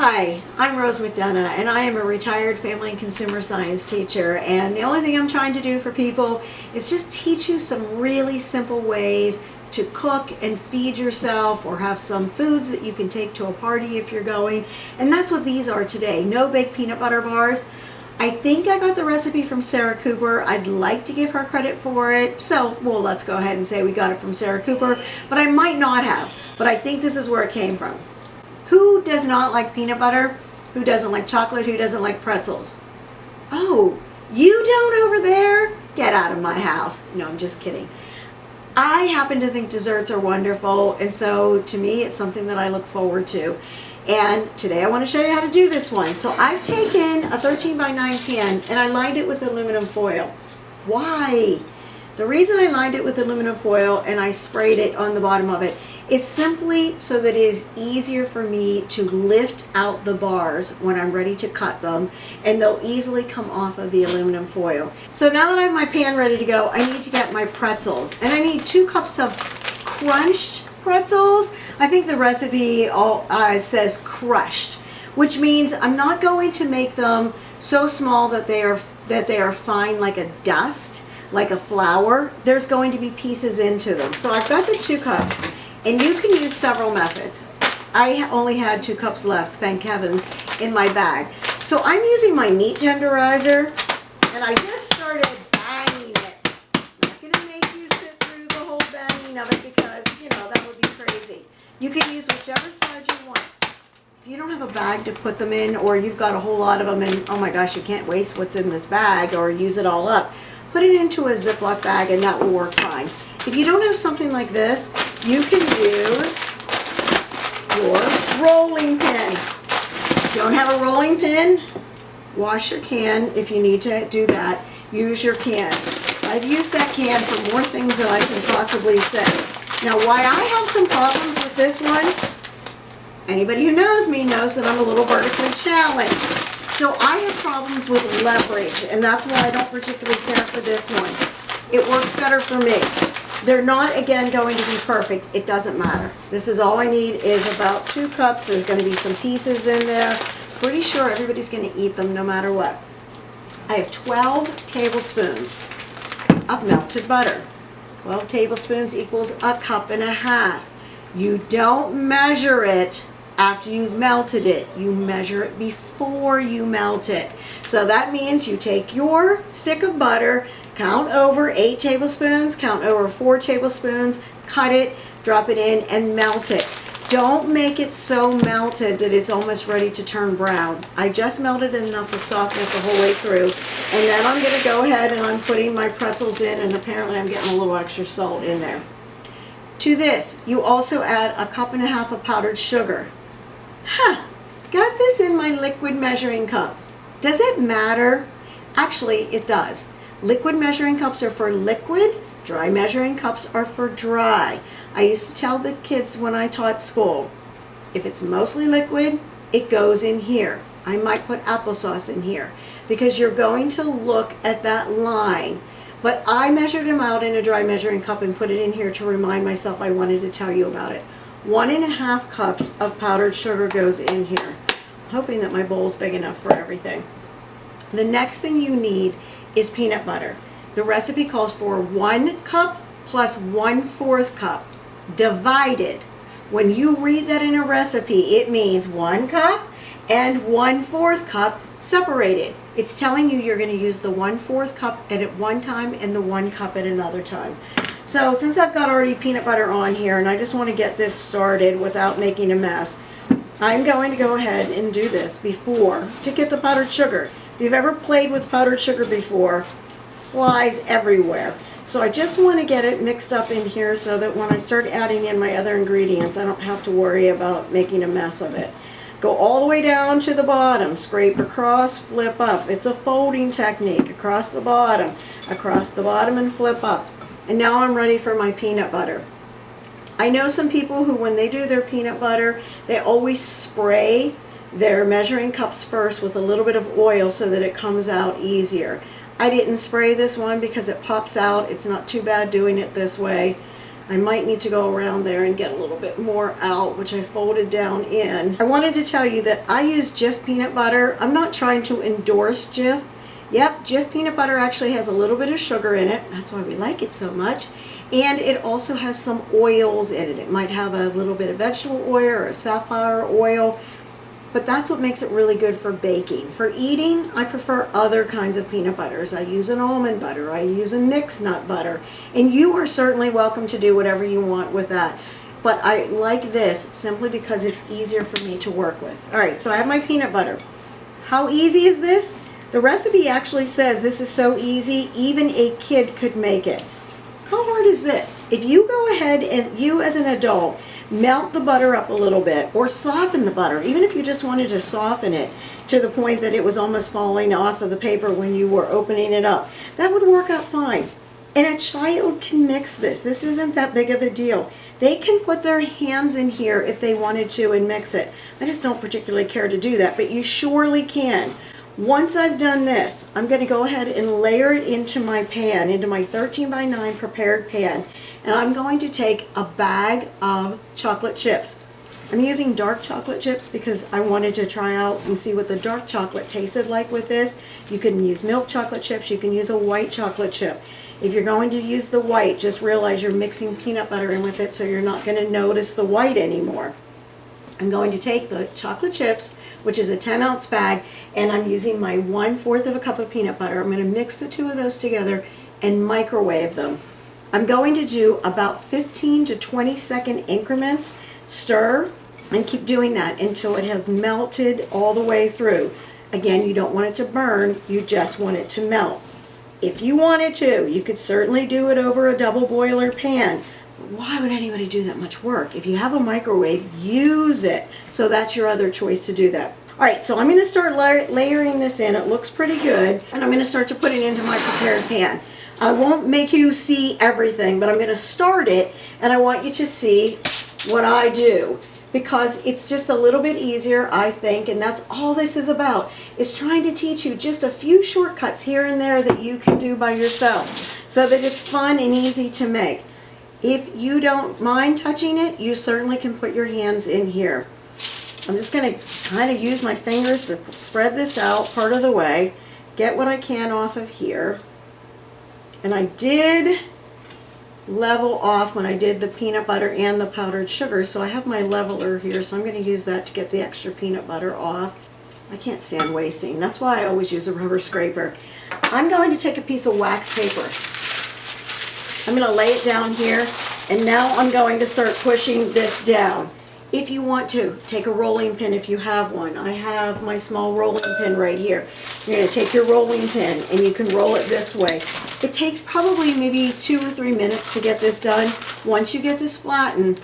Hi, I'm Rose McDonough, and I am a retired family and consumer science teacher, and the only thing I'm trying to do for people is just teach you some really simple ways to cook and feed yourself, or have some foods that you can take to a party if you're going. And that's what these are today. No bake peanut butter bars. I think I got the recipe from Sarah Cooper. I'd like to give her credit for it, so well, let's go ahead and say we got it from Sarah Cooper, but I might not have, but I think this is where it came from. Who does not like peanut butter? Who doesn't like chocolate? Who doesn't like pretzels? Oh, you don't over there? Get out of my house. No, I'm just kidding. I happen to think desserts are wonderful, and so to me it's something that I look forward to. And today I want to show you how to do this one. So I've taken a 13 by 9 pan and I lined it with aluminum foil. Why? The reason I lined it with aluminum foil and I sprayed it on the bottom of it is simply so that it is easier for me to lift out the bars when I'm ready to cut them, and they'll easily come off of the aluminum foil. So now that I have my pan ready to go, I need to get my pretzels, and I need 2 cups of crunched pretzels. I think the recipe says crushed, which means I'm not going to make them so small that they are fine like a dust, like a flour. There's going to be pieces into them. So I've got the 2 cups, and you can use several methods. I only had 2 cups left, thank heavens, in my bag. So I'm using my meat tenderizer, and I just started banging it. I'm not going to make you sit through the whole banging of it because, you know, that would be crazy. You can use whichever side you want. If you don't have a bag to put them in, or you've got a whole lot of them and, oh my gosh, you can't waste what's in this bag or use it all up, put it into a Ziploc bag and that will work fine. If you don't have something like this, you can use your rolling pin. If you don't have a rolling pin, wash your can. If you need to do that, use your can. I've used that can for more things than I can possibly say. Now, why I have some problems with this one, anybody who knows me knows that I'm a little vertically challenged. So I have problems with leverage, and that's why I don't particularly care for this one. It works better for me. They're not, again, going to be perfect. It doesn't matter. This is all I need is about 2 cups. There's going to be some pieces in there. Pretty sure everybody's going to eat them no matter what. I have 12 tablespoons of melted butter. 12 tablespoons equals a cup and a half. You don't measure it after you've melted it. You measure it before you melt it. So that means you take your stick of butter, count over 8 tablespoons, count over 4 tablespoons, cut it, drop it in, and melt it. Don't make it so melted that it's almost ready to turn brown. I just melted it enough to soften it the whole way through. And then I'm going to go ahead and I'm putting my pretzels in, and apparently I'm getting a little extra salt in there. To this, you also add a cup and a half of powdered sugar. Got this in my liquid measuring cup. Does it matter? Actually, it does. Liquid measuring cups are for liquid, dry measuring cups are for dry. I used to tell the kids when I taught school, if it's mostly liquid, it goes in here. I might put applesauce in here because you're going to look at that line. But I measured them out in a dry measuring cup and put it in here to remind myself I wanted to tell you about it. 1.5 cups of powdered sugar goes in here. I'm hoping that my bowl's big enough for everything. The next thing you need is peanut butter. The recipe calls for 1 cup plus 1/4 cup divided. When you read that in a recipe, it means 1 cup and 1/4 cup separated. It's telling you you're going to use the 1/4 cup at one time and the 1 cup at another time. So since I've got already peanut butter on here and I just want to get this started without making a mess, I'm going to go ahead and do this before to get the powdered sugar. If you've ever played with powdered sugar before, flies everywhere. So I just want to get it mixed up in here so that when I start adding in my other ingredients, I don't have to worry about making a mess of it. Go all the way down to the bottom, scrape across, flip up. It's a folding technique, across the bottom and flip up. And now I'm ready for my peanut butter. I know some people who, when they do their peanut butter, they always spray their measuring cups first with a little bit of oil so that it comes out easier. I didn't spray this one because it pops out. It's not too bad doing it this way. I might need to go around there and get a little bit more out, which I folded down in. I wanted to tell you that I use Jif peanut butter. I'm not trying to endorse Jif. Yep, Jif peanut butter actually has a little bit of sugar in it. That's why we like it so much. And it also has some oils in it. It might have a little bit of vegetable oil or a safflower oil. But that's what makes it really good for baking. For eating, I prefer other kinds of peanut butters. I use an almond butter. I use a mixed nut butter. And you are certainly welcome to do whatever you want with that. But I like this simply because it's easier for me to work with. All right, so I have my peanut butter. How easy is this? The recipe actually says this is so easy, even a kid could make it. How hard is this? If you go ahead and you as an adult melt the butter up a little bit or soften the butter, even if you just wanted to soften it to the point that it was almost falling off of the paper when you were opening it up, that would work out fine. And a child can mix this. This isn't that big of a deal. They can put their hands in here if they wanted to and mix it. I just don't particularly care to do that, but you surely can. Once I've done this, I'm going to go ahead and layer it into my pan, into my 13 by 9 prepared pan. And I'm going to take a bag of chocolate chips. I'm using dark chocolate chips because I wanted to try out and see what the dark chocolate tasted like with this. You can use milk chocolate chips, you can use a white chocolate chip. If you're going to use the white, just realize you're mixing peanut butter in with it so you're not going to notice the white anymore. I'm going to take the chocolate chips, which is a 10-ounce bag, and I'm using my 1/4 of a cup of peanut butter. I'm going to mix the two of those together and microwave them. I'm going to do about 15 to 20 second increments. Stir and keep doing that until it has melted all the way through. Again, you don't want it to burn, you just want it to melt. If you wanted to, you could certainly do it over a double boiler pan. Why would anybody do that much work? If you have a microwave, use it. So that's your other choice to do that. All right, so I'm going to start layering this in. It looks pretty good. And I'm going to start to put it into my prepared pan. I won't make you see everything, but I'm going to start it, and I want you to see what I do, because it's just a little bit easier, I think, and that's all this is about, is trying to teach you just a few shortcuts here and there that you can do by yourself so that it's fun and easy to make. If you don't mind touching it, you certainly can put your hands in here. I'm just going to kind of use my fingers to spread this out part of the way, get what I can off of here. And I did level off when I did the peanut butter and the powdered sugar, so I have my leveler here, so I'm going to use that to get the extra peanut butter off. I can't stand wasting. That's why I always use a rubber scraper. I'm going to take a piece of wax paper. I'm going to lay it down here, and now I'm going to start pushing this down. If you want to, take a rolling pin if you have one. I have my small rolling pin right here. You're going to take your rolling pin and you can roll it this way. It takes probably maybe 2 or 3 minutes to get this done. Once you get this flattened,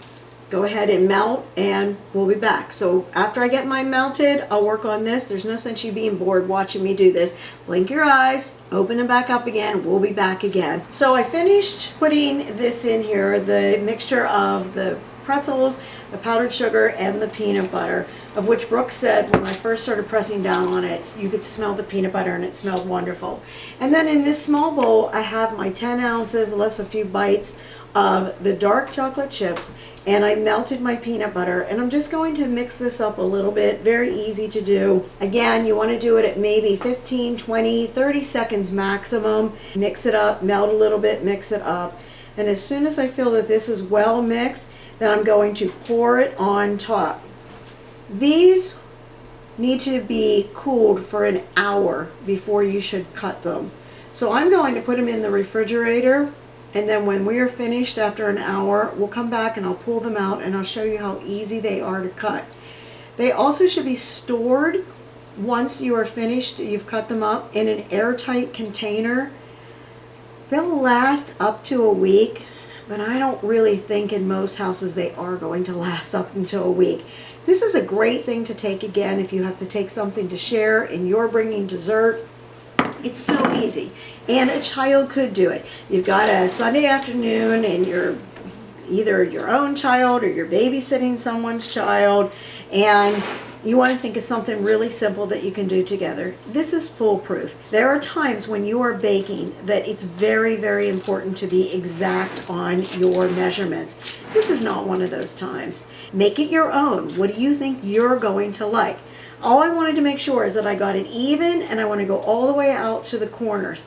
go ahead and melt, and we'll be back. So after I get mine melted, I'll work on this. There's no sense you being bored watching me do this. Blink your eyes, open them back up again, we'll be back again. So I finished putting this in here, the mixture of the pretzels, the powdered sugar, and the peanut butter, of which Brooke said when I first started pressing down on it, you could smell the peanut butter and it smelled wonderful. And then in this small bowl, I have my 10 ounces, less a few bites of the dark chocolate chips, and I melted my peanut butter, and I'm just going to mix this up a little bit. Very easy to do. Again, you want to do it at maybe 15, 20, 30 seconds maximum. Mix it up, melt a little bit, mix it up. And as soon as I feel that this is well mixed, then I'm going to pour it on top. These need to be cooled for an hour before you should cut them. So I'm going to put them in the refrigerator, and then when we are finished after an hour, we'll come back and I'll pull them out and I'll show you how easy they are to cut. They also should be stored once you are finished, you've cut them up, in an airtight container. They'll last up to a week, but I don't really think in most houses they are going to last up until a week. This is a great thing to take again if you have to take something to share and you're bringing dessert. It's so easy, and a child could do it. You've got a Sunday afternoon and you're either your own child or you're babysitting someone's child, and You want to think of something really simple that you can do together. This is foolproof. There are times when you are baking that it's very, very important to be exact on your measurements. This is not one of those times. Make it your own. What do you think you're going to like? All I wanted to make sure is that I got it even, and I want to go all the way out to the corners.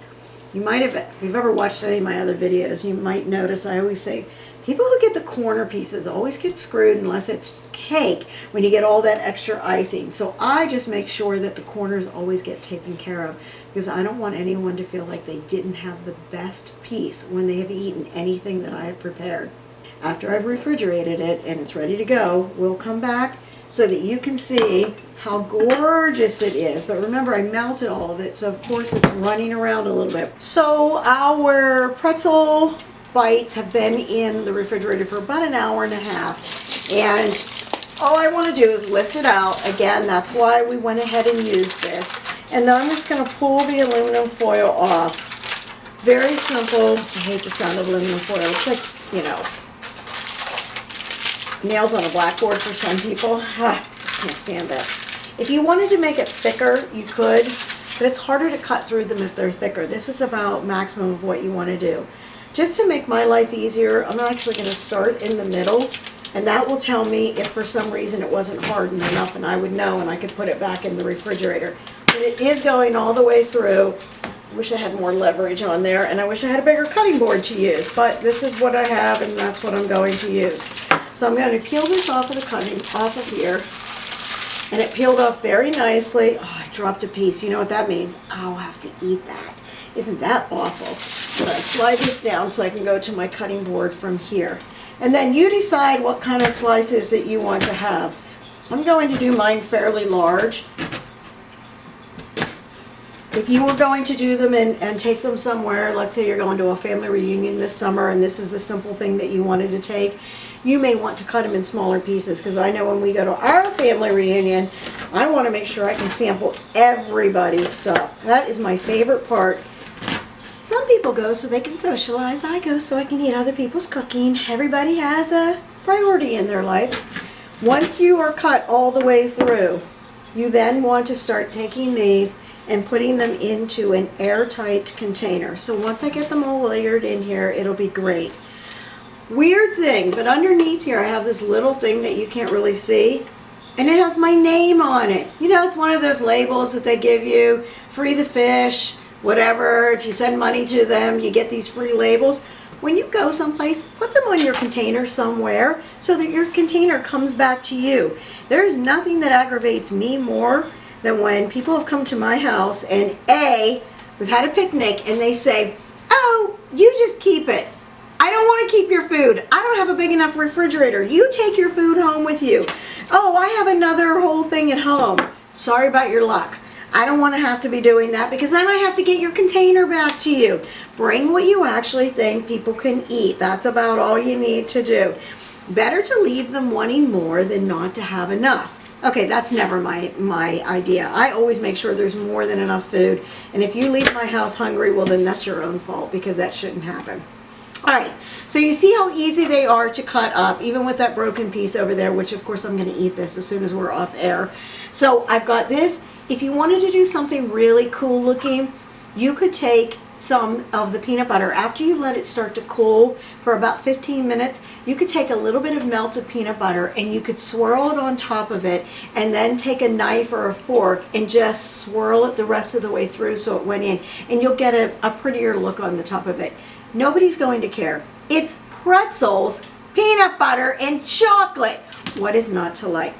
You might have, if you've ever watched any of my other videos, you might notice I always say, people who get the corner pieces always get screwed unless it's cake when you get all that extra icing. So I just make sure that the corners always get taken care of, because I don't want anyone to feel like they didn't have the best piece when they have eaten anything that I have prepared. After I've refrigerated it and it's ready to go, we'll come back so that you can see how gorgeous it is. But remember, I melted all of it, so of course it's running around a little bit. So our pretzel bites have been in the refrigerator for about an hour and a half, and all I want to do is lift it out. Again, that's why we went ahead and used this. And then I'm just going to pull the aluminum foil off. Very simple. I hate the sound of aluminum foil. It's like, you know, nails on a blackboard for some people. Just can't stand that. If you wanted to make it thicker, you could, but it's harder to cut through them if they're thicker. This is about maximum of what you want to do. Just to make my life easier, I'm actually going to start in the middle, and that will tell me if for some reason it wasn't hardened enough, and I would know, and I could put it back in the refrigerator. But it is going all the way through. I wish I had more leverage on there, and I wish I had a bigger cutting board to use, but this is what I have, and that's what I'm going to use. So I'm going to peel this off of the cutting, off of here, and it peeled off very nicely. Oh, I dropped a piece. You know what that means? I'll have to eat that. Isn't that awful? But I slide this down so I can go to my cutting board from here. And then you decide what kind of slices that you want to have. I'm going to do mine fairly large. If you were going to do them and take them somewhere, let's say you're going to a family reunion this summer and this is the simple thing that you wanted to take, you may want to cut them in smaller pieces, because I know when we go to our family reunion, I want to make sure I can sample everybody's stuff. That is my favorite part. Some people go so they can socialize. I go so I can eat other people's cooking. Everybody has a priority in their life. Once you are cut all the way through, you then want to start taking these and putting them into an airtight container. So once I get them all layered in here, it'll be great. Weird thing, but underneath here I have this little thing that you can't really see, and it has my name on it. You know, it's one of those labels that they give you, free the fish, whatever. If you send money to them, you get these free labels. When you go someplace, put them on your container somewhere so that your container comes back to you. There is nothing that aggravates me more than when people have come to my house and we've had a picnic and they say, oh, you just keep it. I don't want to keep your food. I don't have a big enough refrigerator. You take your food home with you. Oh, I have another whole thing at home. Sorry about your luck. I don't want to have to be doing that, because then I have to get your container back to you. Bring what you actually think people can eat. That's about all you need to do. Better to leave them wanting more than not to have enough. Okay, that's never my idea. I always make sure there's more than enough food. And if you leave my house hungry, well then that's your own fault, because that shouldn't happen. All right, so you see how easy they are to cut up, even with that broken piece over there, which of course I'm going to eat this as soon as we're off air. So I've got this. If you wanted to do something really cool looking, you could take some of the peanut butter. After you let it start to cool for about 15 minutes, you could take a little bit of melted peanut butter and you could swirl it on top of it, and then take a knife or a fork and just swirl it the rest of the way through so it went in, and you'll get a prettier look on the top of it. Nobody's going to care. It's pretzels, peanut butter, and chocolate. What is not to like?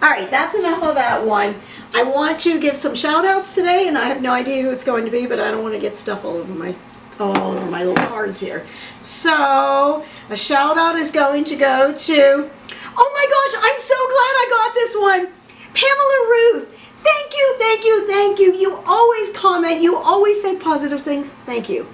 All right, that's enough of that one. I want to give some shout outs today, and I have no idea who it's going to be, but I don't want to get stuff all over my little cards here. So a shout out is going to go to, oh my gosh, I'm so glad I got this one. Pamela Ruth. Thank you, thank you, thank you. You always comment. You always say positive things. Thank you.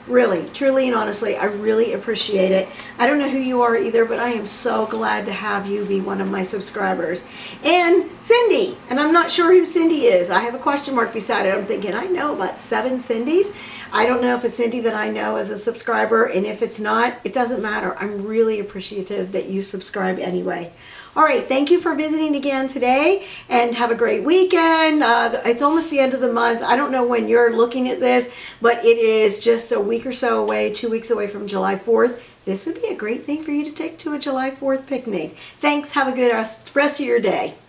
Really, truly, and honestly, I really appreciate it. I don't know who you are either, but I am so glad to have you be one of my subscribers. And Cindy, and I'm not sure who Cindy is. I have a question mark beside it. I'm thinking, I know about 7 Cindys. I don't know if it's Cindy that I know as a subscriber, and if it's not, it doesn't matter. I'm really appreciative that you subscribe anyway. All right, thank you for visiting again today, and have a great weekend. It's almost the end of the month. I don't know when you're looking at this, but it is just a week or so away, 2 weeks away from July 4th. This would be a great thing for you to take to a July 4th picnic. Thanks. Have a good rest of your day.